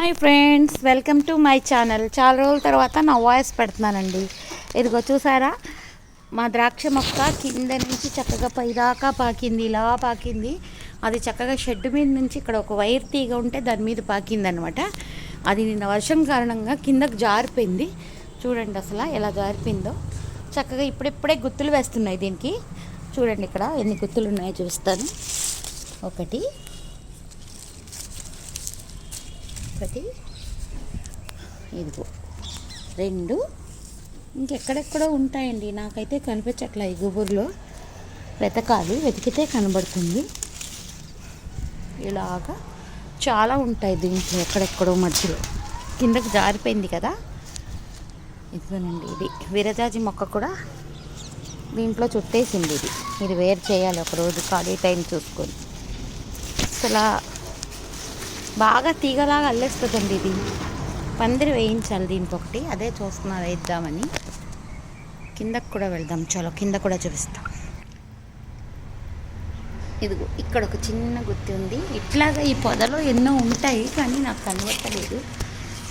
Hi friends, welcome to my channel. చాలా రోజుల తర్వాత నా వాయిస్ పెడుతున్నానండి. ఇదిగో చూసారా, మా ద్రాక్ష మొక్క కింద నుంచి చక్కగా పైదాకా పాకింది, ఇలా పాకింది. అది చక్కగా షెడ్ మీద నుంచి ఇక్కడ ఒక వైర్ తీగ ఉంటే దాని మీద పాకింది అనమాట. అది నిన్న వర్షం కారణంగా కిందకు జారిపోయింది. చూడండి అసలు ఎలా జారిపోయిందో. చక్కగా ఇప్పుడిప్పుడే గుత్తులు వేస్తున్నాయి దీనికి. చూడండి ఇక్కడ ఎన్ని గుత్తులు ఉన్నాయో చూస్తాను. ఒకటి, ఇదిగో రెండు, ఇంకెక్కడెక్కడో ఉంటాయండి, నాకైతే కనిపించట్లే. ఈ గుబుర్లో వెతకాలి, వెతికితే కనబడుతుంది. ఇలాగా చాలా ఉంటాయి దీంట్లో, ఎక్కడెక్కడో మధ్యలో. కిందకి జారిపోయింది కదా. ఇదిగోనండి, ఇది విరజాజి మొక్క కూడా దీంట్లో చుట్టేసింది. ఇది వేరు చేయాలి ఒకరోజు ఖాళీ టైం చూసుకొని. అసలు బాగా తీగలాగా అల్లేస్తుందండి ఇది. పందిరి వేయించాలి దీనికి ఒకటి, అదే చూస్తున్నా వేద్దామని. కిందకు కూడా వెళ్దాం, చలో కింద కూడా చూపిస్తాం. ఇదిగో ఇక్కడ ఒక చిన్న గుత్తి ఉంది. ఇట్లాగా ఈ పొదలో ఎన్నో ఉంటాయి కానీ నాకు కనబట్టలేదు.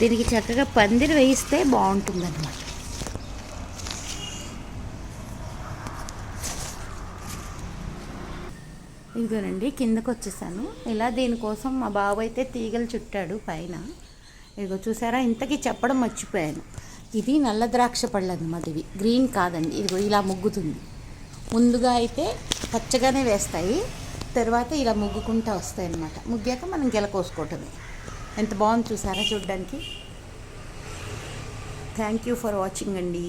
దీనికి చక్కగా పందిరి వేయిస్తే బాగుంటుంది అన్నమాట. ఇదిగోనండి, కిందకు వచ్చేసాను. ఇలా దీనికోసం మా బాబు అయితే తీగలు చుట్టాడు పైన. ఇదిగో చూసారా, ఇంతకీ చెప్పడం మర్చిపోయాను. ఇది నల్ల ద్రాక్ష పళ్ళు అన్నమాట. ఇవి గ్రీన్ కాదండి. ఇదిగో ఇలా ముగ్గుతుంది. ముందుగా అయితే పచ్చగానే వేస్తాయి, తర్వాత ఇలా ముగ్గుకుంటూ వస్తాయి అన్నమాట. ముగ్గాక మనం గెలకోసుకోవటమే. ఎంత బాగుంది చూసారా చూడ్డానికి. థ్యాంక్ యూ ఫర్ వాచింగ్ అండి.